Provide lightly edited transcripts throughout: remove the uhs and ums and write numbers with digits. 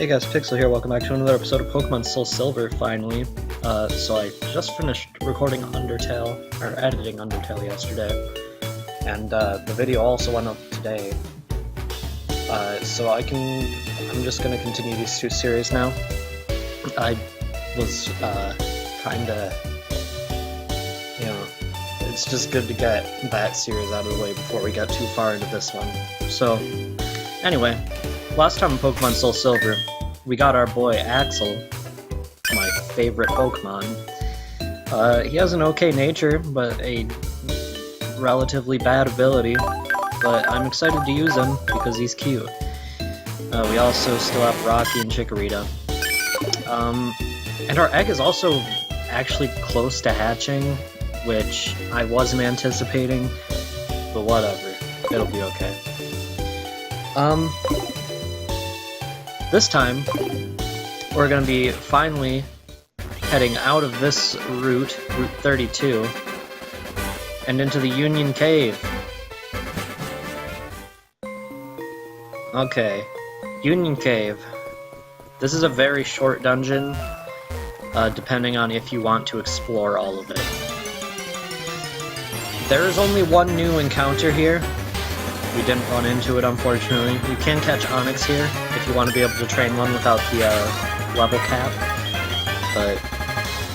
Hey guys, Pixel here, welcome back to another episode of Pokemon Soul Silver, finally. So I just finished recording Undertale, or editing Undertale yesterday, and the video also went up today. So I'm just gonna continue these two series now. I was, kinda, it's just good to get that series out of the way before we get too far into this one. So, anyway. Last time in Pokemon Soul Silver, we got our boy Axel, my favorite Pokemon. He has an okay nature, but a relatively bad ability, but I'm excited to use him because he's cute. We also still have Rocky and Chikorita. And our egg is also actually close to hatching, which I wasn't anticipating, but whatever, it'll be okay. This time, we're going to be finally heading out of this route, Route 32, and into the Union Cave. Okay, Union Cave. This is a very short dungeon, depending on if you want to explore all of it. There is only one new encounter here. We didn't run into it, unfortunately. You can catch Onix here, if you want to be able to train one without the level cap. But,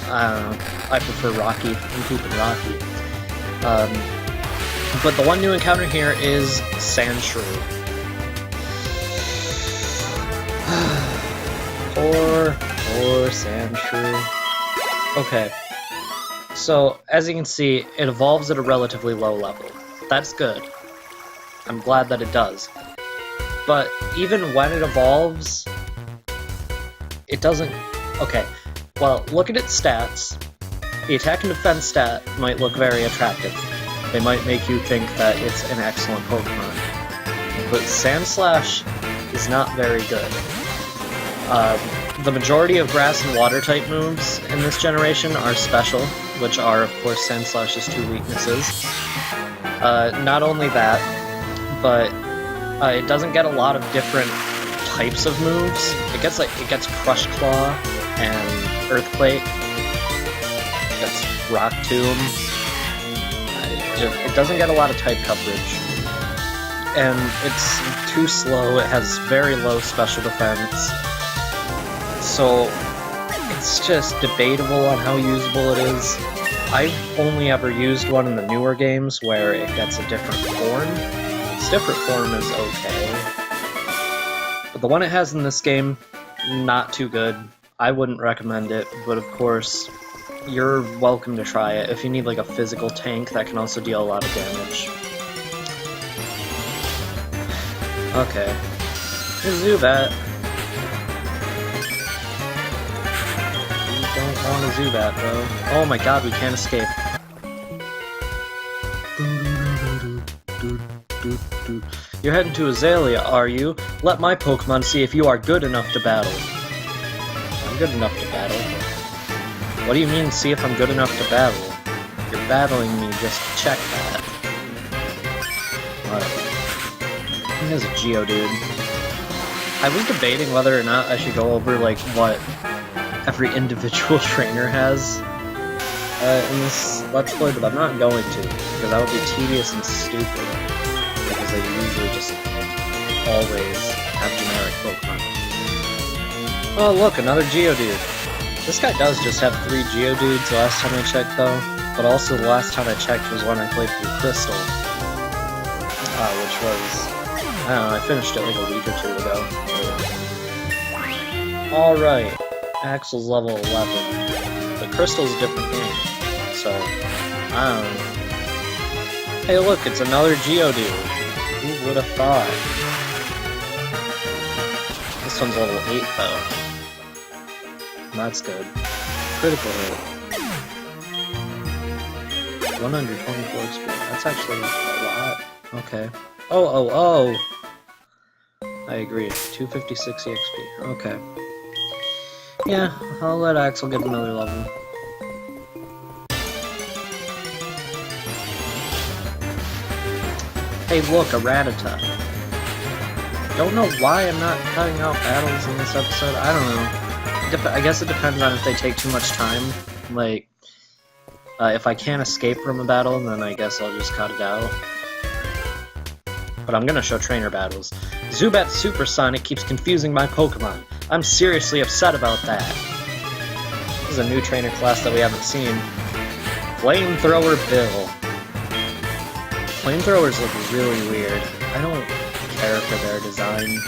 I don't know. I prefer Rocky. I'm keeping Rocky. But the one new encounter here is Sandshrew. Poor Sandshrew. Okay. So, as you can see, it evolves at a relatively low level. That's good. I'm glad that it does. But even when it evolves, it doesn't... Okay, well, look at its stats. The attack and defense stat might look very attractive. They might make you think that it's an excellent Pokemon. But Sandslash is not very good. The majority of grass and water type moves in this generation are special, which are, of course, Sandslash's two weaknesses. Not only that, but it doesn't get a lot of different types of moves. It gets Crush Claw and Earthquake. It gets Rock Tomb. It doesn't get a lot of type coverage. And it's too slow, it has very low special defense. So it's just debatable on how usable it is. I've only ever used one in the newer games where it gets a different form. Its different form is okay. But the one it has in this game, not too good. I wouldn't recommend it, but of course, you're welcome to try it if you need like a physical tank that can also deal a lot of damage. Okay. Zubat. We don't want a Zubat, though. Oh my god, we can't escape. You're heading to Azalea, are you? Let my Pokemon see if you are good enough to battle. I'm good enough to battle. What do you mean, see if I'm good enough to battle? You're battling me, just check that. What? Here's a Geodude. I was debating whether or not I should go over, like, what every individual trainer has in this Let's Play, but I'm not going to, because that would be tedious and stupid. Because they usually just always have generic Pokemon. Oh look, another Geodude. This guy does just have 3 Geodudes last time I checked though, but also the last time I checked was when I played through Crystal. Which was... I don't know, I finished it like a week or 2 ago. Alright, Axel's level 11. But Crystal's a different game, so... I don't know. Hey look, it's another Geodude. Who would have thought? This one's level 8 though. That's good. Critical hit. 124 XP. That's actually a lot. Okay. Oh! I agree. 256 EXP. Okay. Yeah, I'll let Axel get another level. Hey look, a Rattata. don't know why I'm not cutting out battles in this episode. I don't know. I guess it depends on if they take too much time. Like, if I can't escape from a battle, then I guess I'll just cut it out. But I'm gonna show trainer battles. Zubat's Supersonic keeps confusing my Pokemon. I'm seriously upset about that. This is a new trainer class that we haven't seen. Flamethrower Bill. Flamethrowers look really weird. I don't care for their design.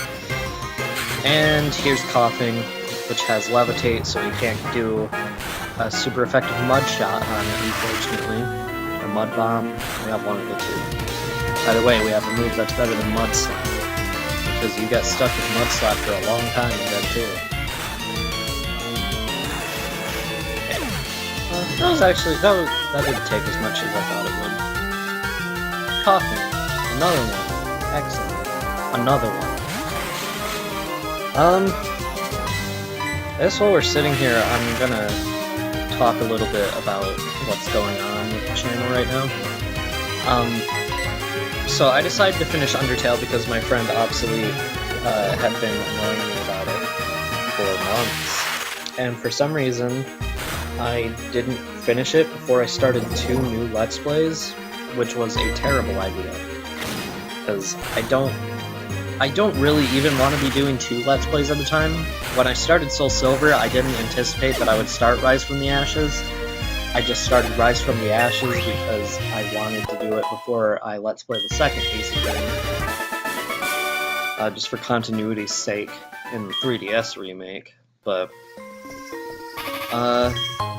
And here's Coughing, which has Levitate, so you can't do a super effective Mud Shot on it, unfortunately. Or Mud Bomb. We have one of the two. By the way, we have a move that's better than Mud Slap, because you got stuck with Mud Slap for a long time then too. That was actually, that didn't take as much as I thought it would. Coughing. Another one. Excellent. Another one. I guess while we're sitting here, I'm gonna talk a little bit about what's going on with the channel right now. So I decided to finish Undertale because my friend Obsolete had been annoying me about it for months. And for some reason, I didn't finish it before I started 2 new Let's Plays, which was a terrible idea. Because I don't really even want to be doing 2 Let's Plays at a time. When I started Soul Silver, I didn't anticipate that I would start Rise from the Ashes. I just started Rise from the Ashes because I wanted to do it before I Let's Play the second AC game. Just for continuity's sake in the 3DS remake. But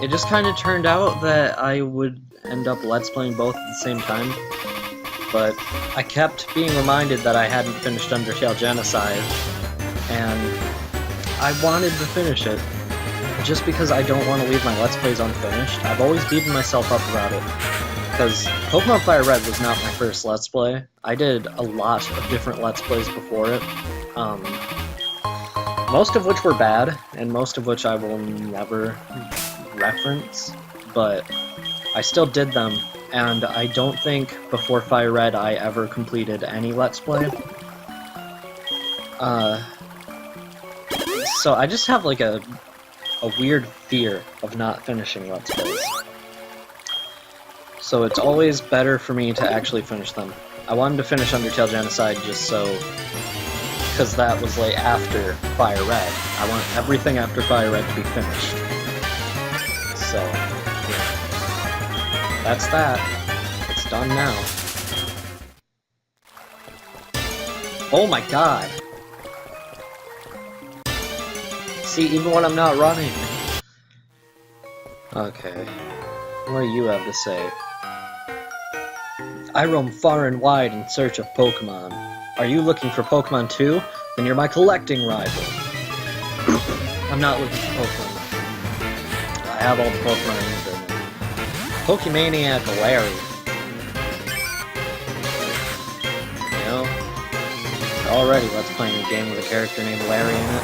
it just kind of turned out that I would end up Let's Playing both at the same time. But I kept being reminded that I hadn't finished Undertale Genocide, and I wanted to finish it. Just because I don't want to leave my Let's Plays unfinished. I've always beaten myself up about it. Because Pokemon Fire Red was not my first Let's Play. I did a lot of different Let's Plays before it. Most of which were bad, and most of which I will never reference. But I still did them, and I don't think before Fire Red I ever completed any Let's Play. So I just have like a weird fear of not finishing Let's Plays. So it's always better for me to actually finish them. I wanted to finish Undertale Genocide just so... because that was like after Fire Red. I want everything after Fire Red to be finished. So, yeah. That's that. It's done now. Oh my god! See, even when I'm not running. Okay. What do you have to say? I roam far and wide in search of Pokemon. Are you looking for Pokemon too? Then you're my collecting rival. I'm not looking for Pokemon. I have all the Pokemon I need right now. Pokemaniac Larry. You know? Already, let's play a game with a character named Larry in it.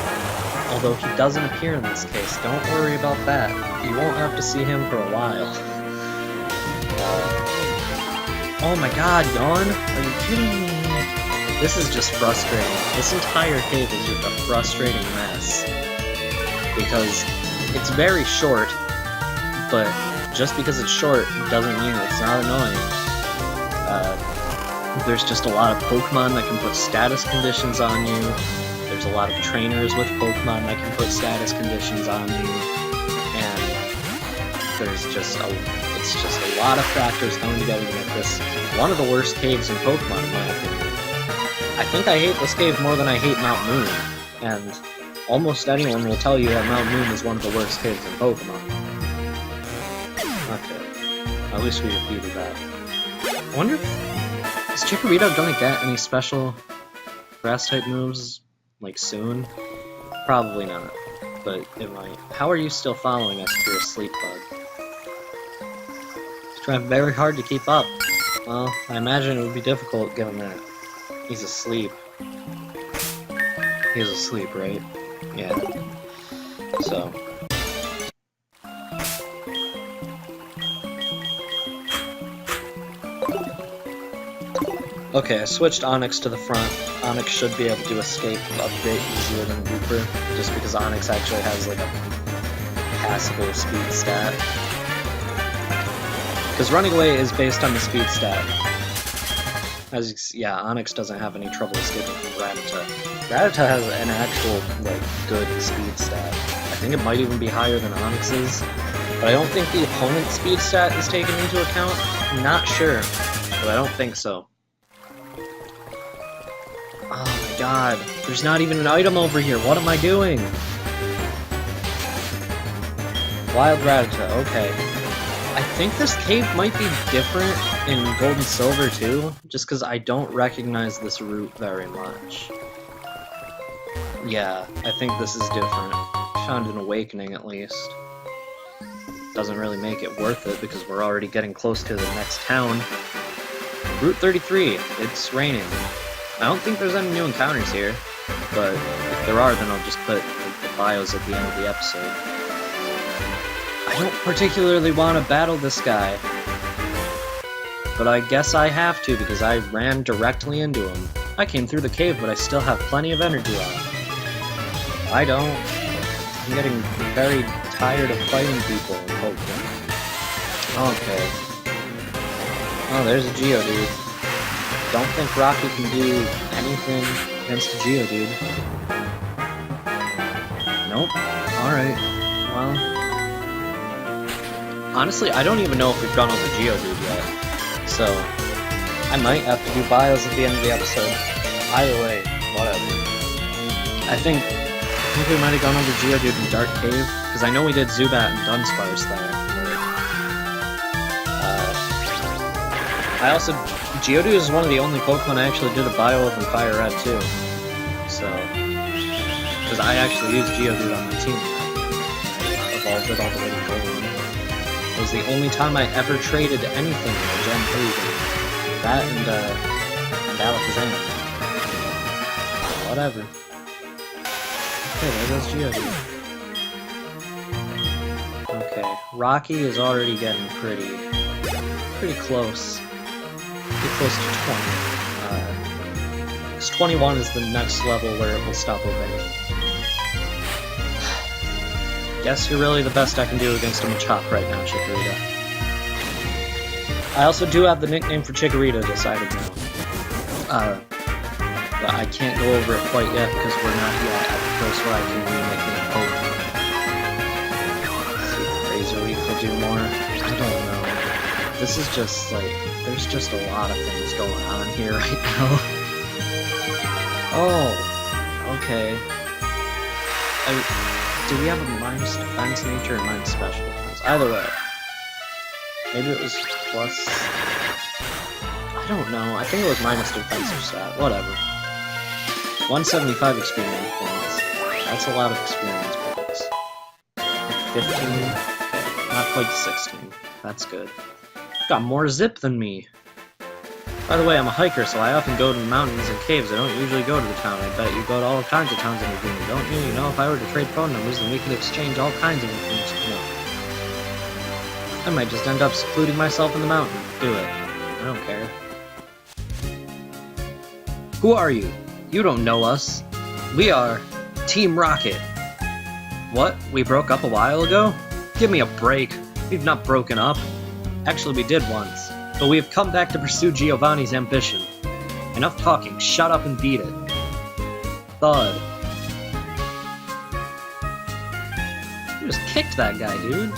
Although he doesn't appear in this case, don't worry about that. You won't have to see him for a while. Oh my god, Yawn? Are you kidding me? This is just frustrating. This entire cave is just a frustrating mess. Because it's very short, but just because it's short doesn't mean it's not annoying. There's just a lot of Pokemon that can put status conditions on you. There's a lot of trainers with Pokemon that can put status conditions on you, and it's just a lot of factors coming together to make this one of the worst caves in Pokemon, in my opinion. I think I hate this cave more than I hate Mount Moon, and almost anyone will tell you that Mount Moon is one of the worst caves in Pokemon. Okay, at least we defeated that. I wonder if... is Chikorito gonna get any special Grass-type moves? Like, soon? Probably not, but it might. How are you still following us if you're asleep, bud? He's trying very hard to keep up. Well, I imagine it would be difficult given that he's asleep. He's asleep, right? Yeah. So... Okay, I switched Onyx to the front. Onyx should be able to escape a bit easier than Looper, just because Onyx actually has like a passable speed stat. Because running away is based on the speed stat. Yeah, Onyx doesn't have any trouble escaping from Rattata. Rattata has an actual, like, good speed stat. I think it might even be higher than Onyx's, but I don't think the opponent's speed stat is taken into account. I'm not sure, but I don't think so. Oh my god, there's not even an item over here. What am I doing? Wild Rattata, okay. I think this cave might be different in Gold and Silver too, just because I don't recognize this route very much. Yeah, I think this is different. Found an awakening at least. Doesn't really make it worth it because we're already getting close to the next town. Route 33, it's raining. I don't think there's any new encounters here, but if there are, then I'll just put like, the bios at the end of the episode. I don't particularly want to battle this guy, but I guess I have to because I ran directly into him. I came through the cave, but I still have plenty of energy left. I don't. I'm getting very tired of fighting people in Pokemon. Okay. Oh, there's a Geodude. Don't think Rocky can do anything against a Geodude. Nope. Alright. Well... honestly, I don't even know if we've gone over Geodude yet, so I might have to do bios at the end of the episode. Either way, whatever. I think we might have gone over Geodude in Dark Cave, because I know we did Zubat and Dunsparce there. Geodude is one of the only Pokemon I actually did a bio of in Fire Red too, so, because I actually used Geodude on my team. I evolved it all the way to Gold. It was the only time I ever traded anything in a Gen 3 game. That and Alakazam. Whatever. Okay, there goes Geodude. Okay, Rocky is already getting pretty close. Pretty close to 20. Because 21 is the next level where it will stop obeying. Guess you're really the best I can do against a Machop right now, Chikorita. I also do have the nickname for Chikorita decided now. But I can't go over it quite yet because we're not yet at the place where I can rename Pokemon. See if Razor Leaf will do more. I don't know. This is just like, there's just a lot of things going on here right now. Oh, okay. Do we have a minus defense nature or minus special defense? Either way. Maybe it was plus... I don't know. I think it was minus defensive stat. Whatever. 175 experience points. That's a lot of experience points. Like 15? Okay. Not quite 16. That's good. Got more zip than me. By the way, I'm a hiker, so I often go to the mountains and caves. I don't usually go to the town. I bet you go to all kinds of towns in your game, don't you? You know, if I were to trade phone numbers, then we could exchange all kinds of information. I might just end up secluding myself in the mountain. Do it. I don't care. Who are you? You don't know us. We are Team Rocket. What? We broke up a while ago? Give me a break. We've not broken up. Actually, we did once. But we have come back to pursue Giovanni's ambition. Enough talking, shut up and beat it. Thud. You just kicked that guy, dude.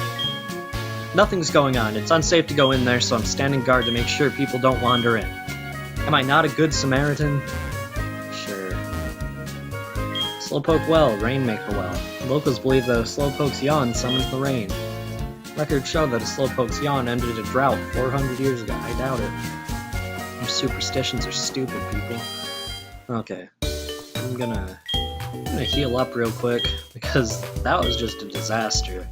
Nothing's going on. It's unsafe to go in there, so I'm standing guard to make sure people don't wander in. Am I not a good Samaritan? Sure. Slowpoke well, Rainmaker well. Locals believe that a Slowpoke's yawn summons the rain. Records show that a Slowpoke's yawn ended a drought 400 years ago. I doubt it. Your superstitions are stupid, people. Okay. I'm gonna heal up real quick, because that was just a disaster.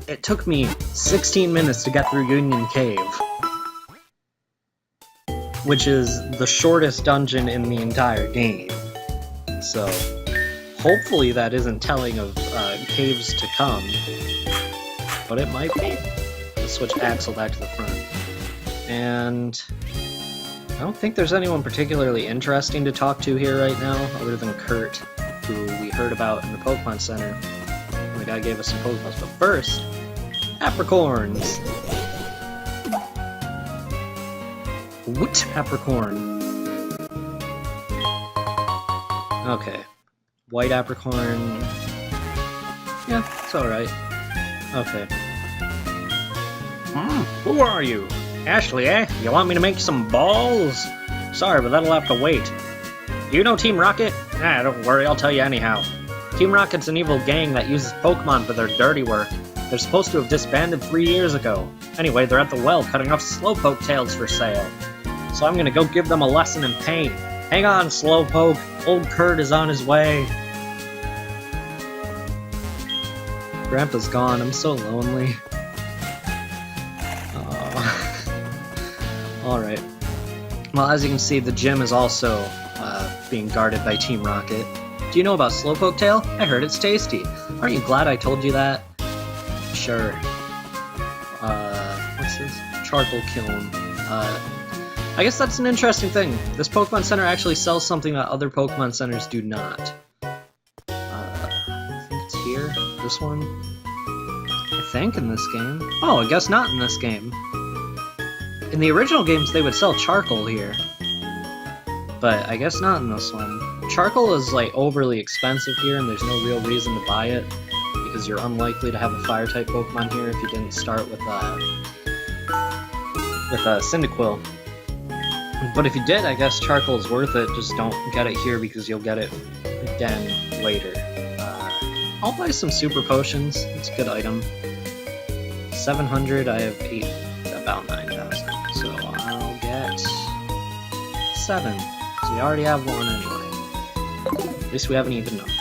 It took me 16 minutes to get through Union Cave, which is the shortest dungeon in the entire game. So, hopefully that isn't telling of caves to come. But it might be. Let's switch Axel back to the front. And don't think there's anyone particularly interesting to talk to here right now, other than Kurt, who we heard about in the Pokemon Center. And the guy gave us some Pokeballs. But first, Apricorns! What Apricorn? Okay. White Apricorn. Yeah, it's alright. Okay. Who are you? Ashley, eh? You want me to make some balls? Sorry, but that'll have to wait. Do you know Team Rocket? Ah, don't worry, I'll tell you anyhow. Team Rocket's an evil gang that uses Pokemon for their dirty work. They're supposed to have disbanded 3 years ago. Anyway, they're at the well cutting off Slowpoke tails for sale. So I'm gonna go give them a lesson in pain. Hang on, Slowpoke. Old Kurt is on his way. Grandpa's gone. I'm so lonely. Alright. Well, as you can see, the gym is also being guarded by Team Rocket. Do you know about Slowpoke Tail? I heard it's tasty. Aren't you glad I told you that? Sure. What's this? Charcoal Kiln. I guess that's an interesting thing. This Pokemon Center actually sells something that other Pokemon Centers do not. I think it's here. This one? I think in this game. Oh, I guess not in this game. In the original games, they would sell charcoal here. But I guess not in this one. Charcoal is, like, overly expensive here, and there's no real reason to buy it, because you're unlikely to have a Fire-type Pokemon here if you didn't start with Cyndaquil. But if you did, I guess charcoal is worth it, just don't get it here because you'll get it again later. I'll buy some Super Potions, it's a good item. 700, I have 8, about 9,000, so I'll get 7, so we already have 1 anyway. At least we have an even number.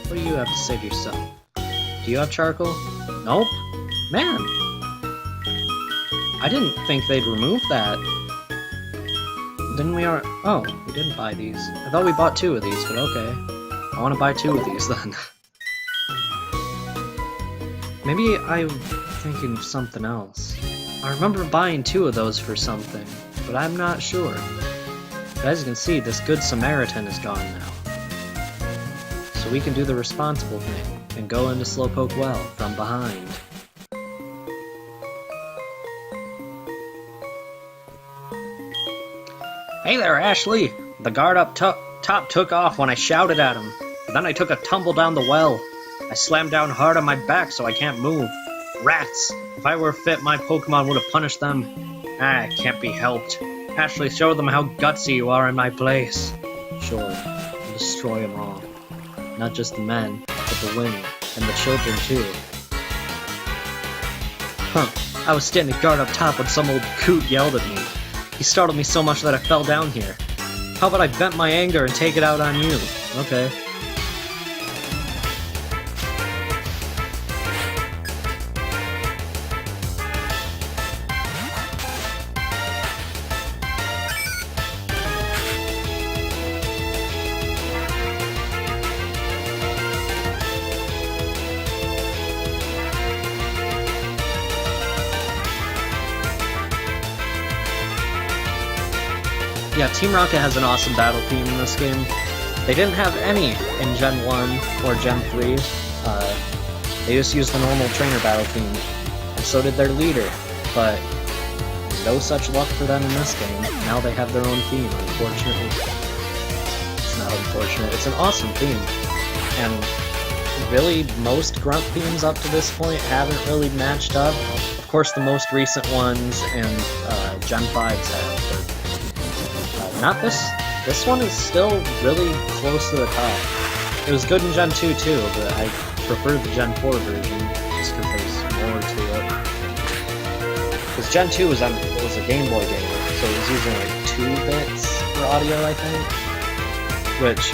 What do you have to say to yourself? Do you have charcoal? Nope. Man! I didn't think they'd remove that. Didn't we Oh, we didn't buy these. I thought we bought 2 of these, but okay. I want to buy 2 of these then. Maybe I'm thinking of something else. I remember buying 2 of those for something, but I'm not sure. But as you can see, this Good Samaritan is gone now. So we can do the responsible thing and go into Slowpoke Well from behind. Hey there, Ashley! The guard up top took off when I shouted at him. Then I took a tumble down the well. I slammed down hard on my back so I can't move. Rats! If I were fit, my Pokemon would have punished them. Ah, it can't be helped. Ashley, show them how gutsy you are in my place. Sure, I'll destroy them all. Not just the men, but the women, and the children too. Huh, I was standing guard up top when some old coot yelled at me. He startled me so much that I fell down here. How about I vent my anger and take it out on you? Okay. Yeah, Team Rocket has an awesome battle theme in this game. They didn't have any in Gen 1 or Gen 3. They just used the normal trainer battle theme, and so did their leader, but no such luck for them in this game. Now they have their own theme, unfortunately. It's not unfortunate, it's an awesome theme. And really, most Grunt themes up to this point haven't really matched up. Of course, the most recent ones and Gen 5s have, but not this. This one is still really close to the top. It was good in Gen 2 too, but I prefer the Gen 4 version just because there's more to it. Because Gen 2 was a Game Boy game, so it was using like 2 bits for audio, I think. Which,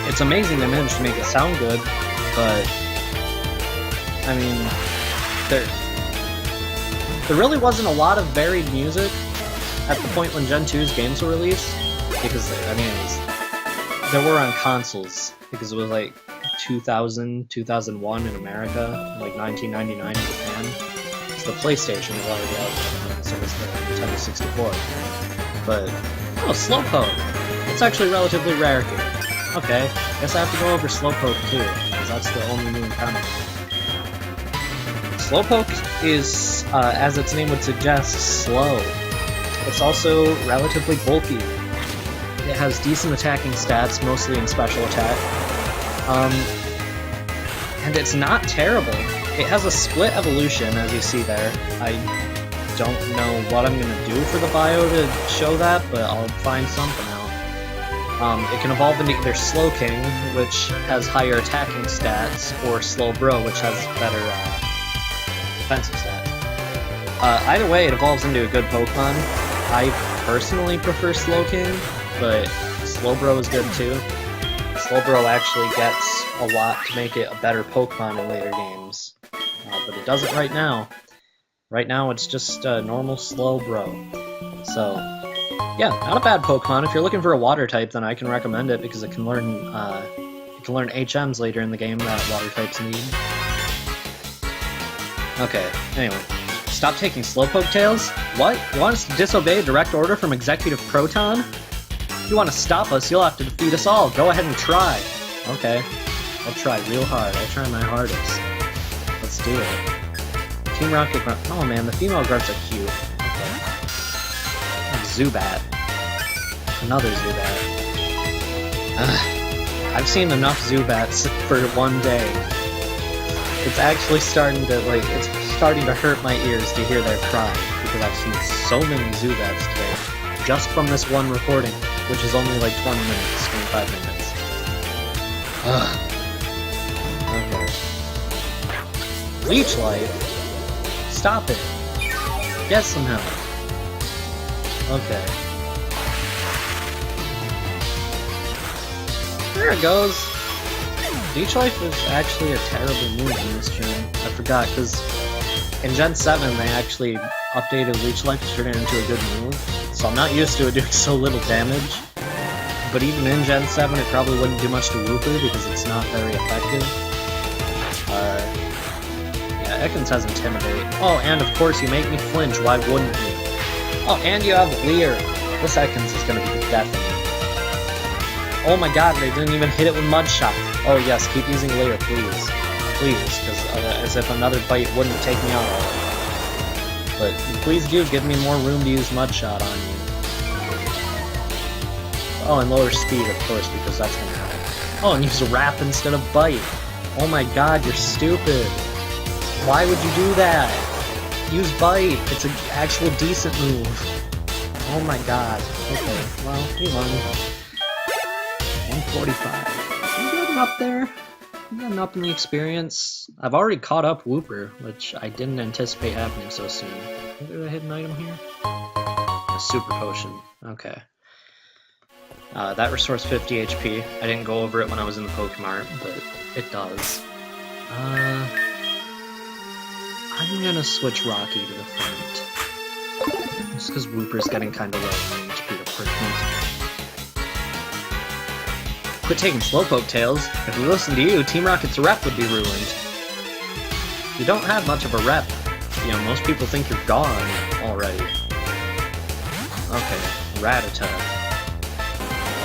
it's amazing they managed to make it sound good, but I mean, there really wasn't a lot of varied music at the point when Gen 2's games were released, because, I mean, there were on consoles, because it was like 2000, 2001 in America, like 1999 in Japan, so the PlayStation was already out, so expensive as the Nintendo 64. But, oh, Slowpoke! It's actually relatively rare here. Okay, guess I have to go over Slowpoke too, because that's the only new encounter. Slowpoke is, as its name would suggest, slow. It's also relatively bulky. It has decent attacking stats, mostly in special attack. And it's not terrible. It has a split evolution, as you see there. I don't know what I'm gonna do for the bio to show that, but I'll find something out. It can evolve into either Slowking, which has higher attacking stats, or Slowbro, which has better defensive stats. Either way, it evolves into a good Pokemon. I personally prefer Slowking, but Slowbro is good too. Slowbro actually gets a lot to make it a better Pokemon in later games. But it doesn't right now. Right now it's just a normal Slowbro. So, yeah, not a bad Pokemon. If you're looking for a water type, then I can recommend it because it can learn HMs later in the game that water types need. Okay, anyway. Stop taking Slowpoke tails? What? You want us to disobey a direct order from Executive Proton? If you want to stop us, you'll have to defeat us all. Go ahead and try. Okay. I'll try real hard. I'll try my hardest. Let's do it. Team Rocket Grunt. Oh man, the female grunts are cute. Okay. Zubat. Another Zubat. Ugh. I've seen enough Zubats for one day. It's actually starting to, it's starting to hurt my ears to hear their cry, because I've seen so many Zubats today, just from this one recording, which is only like 20 minutes, 25 minutes. Ugh. Okay. Leech Life? Stop it. Get some help. Okay. There it goes. Leech Life is actually a terrible move in this gen. I forgot, because in Gen 7 they actually updated Leech Life to turn it into a good move. So I'm not used to it doing so little damage. But even in Gen 7 it probably wouldn't do much to Wooper because it's not very effective. Yeah, Ekans has Intimidate. Oh, and of course you make me flinch, why wouldn't you? Oh, and you have Leer. This Ekans is gonna be the death of me. Oh my god, they didn't even hit it with Mud Shot. Oh yes, keep using Leer, please. Please, because as if another bite wouldn't take me out already. But please do give me more room to use Mud Shot on you. Oh, and lower speed, of course, because that's gonna happen. Oh, and use Wrap instead of Bite. Oh my god, you're stupid. Why would you do that? Use Bite. It's an actual decent move. Oh my god. Okay, well, you won. 145. I'm getting up there. I'm getting up in the experience. I've already caught up Wooper, which I didn't anticipate happening so soon. Is there a hidden item here? A Super Potion. Okay. That restores 50 HP. I didn't go over it when I was in the Pokemart, but it does. I'm gonna switch Rocky to the front. Just because Wooper's getting kinda low in HP to parchment. Quit taking Slowpoke tails. If we listened to you, Team Rocket's rep would be ruined. You don't have much of a rep. You know, most people think you're gone already. Okay, Rattata.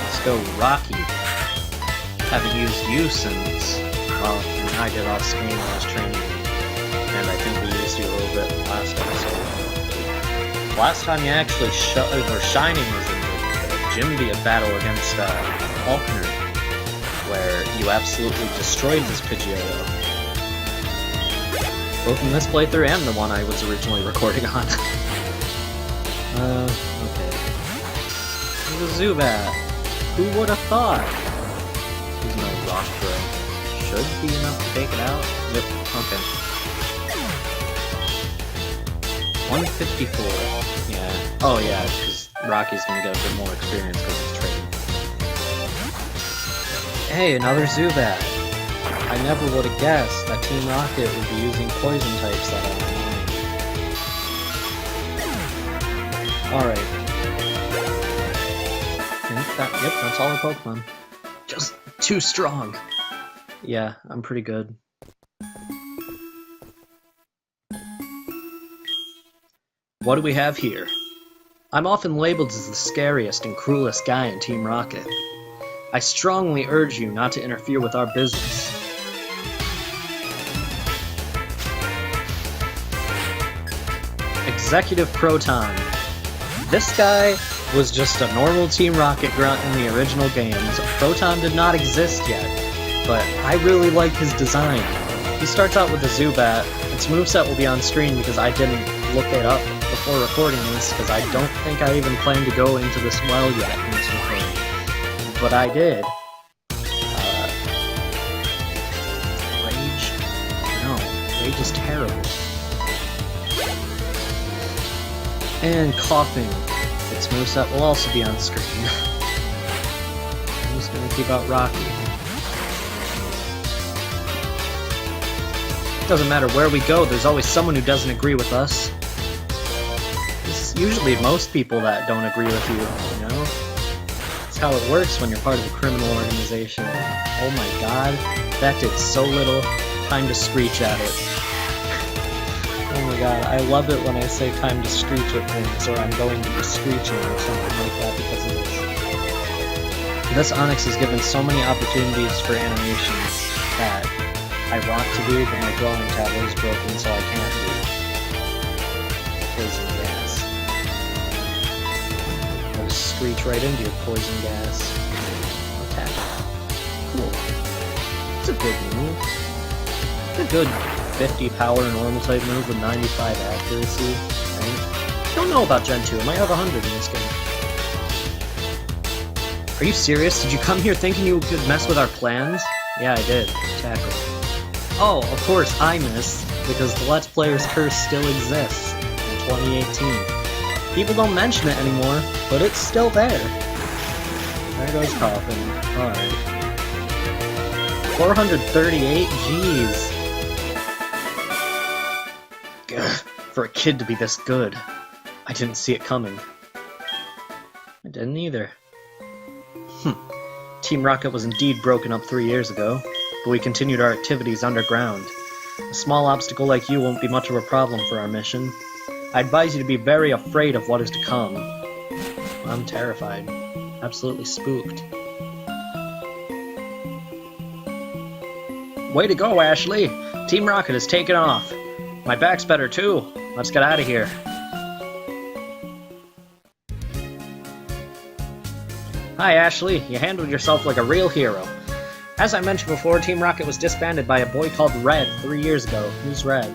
Let's go Rocky. Haven't used you since, well, I did off screen when I was training. And I think we used you a little bit in the last episode. Last time you actually Shining was in the Gym battle against Faulkner, where you absolutely destroyed this Pidgeotto. Both in this playthrough and the one I was originally recording on. Okay. There's a Zubat. Who would have thought? He's no Rock Throw. Should be enough to take it out. Yep, okay. 154. Yeah. Oh yeah, because Rocky's gonna get a bit more experience because he's trading. Hey, another Zubat. I never would have guessed that Team Rocket would be using poison types that are annoying. Alright. Yep, that's all our Pokemon. Just too strong. Yeah, I'm pretty good. what do we have here? I'm often labeled as the scariest and cruelest guy in Team Rocket. I strongly urge you not to interfere with our business. Executive Proton. This guy was just a normal Team Rocket grunt in the original games. Proton did not exist yet, but I really like his design. He starts out with a Zubat. Its moveset will be on screen because I didn't look it up before recording this, because I don't think I even plan to go into this well yet in this recording. But I did. Rage? No, Rage is terrible. And Coughing. Its moveset will also be on screen. I'm just gonna keep out Rocky. Doesn't matter where we go, there's always someone who doesn't agree with us. It's usually most people that don't agree with you, you know? That's how it works when you're part of a criminal organization. Oh my god, that did so little. Time to screech at it. Oh my god, I love it when I say time to screech at things, or I'm going to be screeching or something like that because of this. This Onyx is given so many opportunities for animations that I want to do, but my drawing tablet is broken, so I can't do poison gas. I'll just screech right into your poison gas. Attack. Cool. It's a good move. It's a good 50 power normal type move with 95 accuracy. Right? Don't know about Gen 2. I might have 100 in this game. Are you serious? Did you come here thinking you could mess with our plans? Yeah, I did. Tackle. Oh, of course I missed, because the Let's Player's Curse still exists in 2018. People don't mention it anymore, but it's still there. There goes Coughing. Alright. 438? Jeez. Gah, for a kid to be this good. I didn't see it coming. I didn't either. Team Rocket was indeed broken up 3 years ago, but we continued our activities underground. A small obstacle like you won't be much of a problem for our mission. I advise you to be very afraid of what is to come. I'm terrified. Absolutely spooked. Way to go, Ashley! Team Rocket has taken off. My back's better too. Let's get out of here. Hi, Ashley. You handled yourself like a real hero. As I mentioned before, Team Rocket was disbanded by a boy called Red 3 years ago. Who's Red?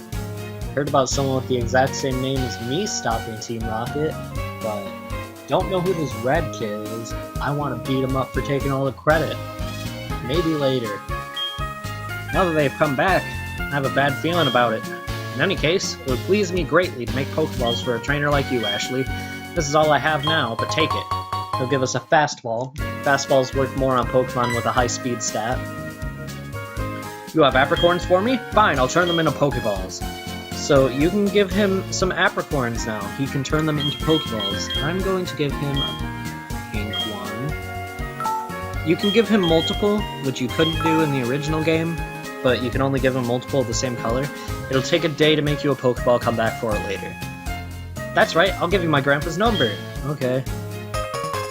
Heard about someone with the exact same name as me stopping Team Rocket, but don't know who this Red kid is. I want to beat him up for taking all the credit. Maybe later. Now that they've come back, I have a bad feeling about it. In any case, it would please me greatly to make Pokeballs for a trainer like you, Ashley. This is all I have now, but take it. He'll give us a Fastball. Fastballs work more on Pokemon with a high-speed stat. You have Apricorns for me? Fine, I'll turn them into Pokeballs. So you can give him some Apricorns now. He can turn them into Pokeballs. I'm going to give him a pink one. You can give him multiple, which you couldn't do in the original game, but you can only give him multiple of the same color. It'll take a day to make you a Pokeball, come back for it later. That's right, I'll give you my grandpa's number. Okay.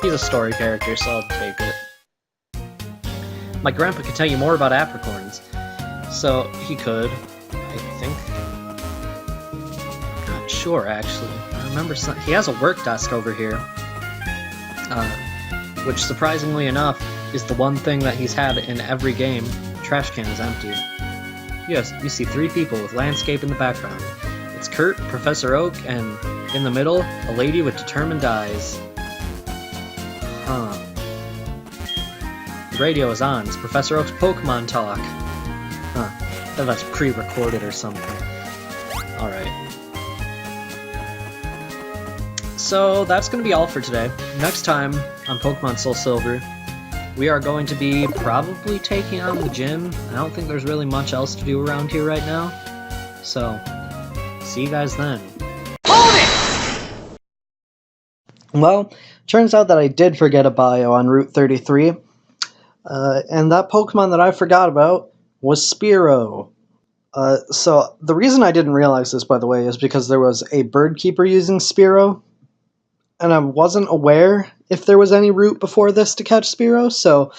He's a story character, so I'll take it. My grandpa could tell you more about Apricorns. So, he could, I think. Not sure, actually. I remember he has a work desk over here. Which, surprisingly enough, is the one thing that he's had in every game. The trash can is empty. Yes, you see 3 people with landscape in the background. It's Kurt, Professor Oak, and, in the middle, a lady with determined eyes. Huh. The radio is on. It's Professor Oak's Pokemon talk. Huh. I thought that's pre-recorded or something. Alright. So, that's gonna be all for today. Next time, on Pokemon Soul Silver, we are going to be probably taking on the gym. I don't think there's really much else to do around here right now. So, see you guys then. Well, turns out that I did forget a bio on Route 33, and that Pokemon that I forgot about was Spearow. So the reason I didn't realize this, by the way, is because there was a bird keeper using Spearow, and I wasn't aware if there was any route before this to catch Spearow, so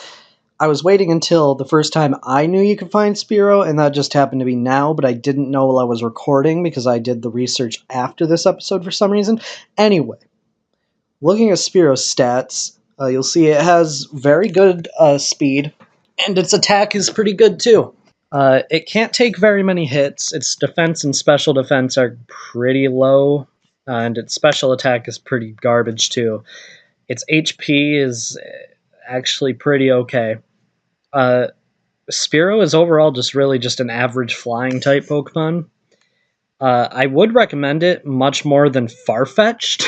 I was waiting until the first time I knew you could find Spearow, and that just happened to be now, but I didn't know while I was recording because I did the research after this episode for some reason. Anyway, looking at Spearow's stats, you'll see it has very good speed, and its attack is pretty good too. It can't take very many hits. Its defense and special defense are pretty low, and its special attack is pretty garbage too. Its HP is actually pretty okay. Spearow is overall just an average flying type Pokemon. I would recommend it much more than Farfetch'd,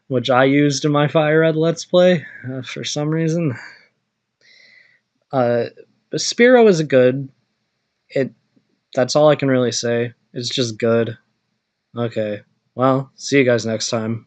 which I used in my Fire Red Let's Play for some reason. But Spearow is good. That's all I can really say. It's just good. Okay. Well, see you guys next time.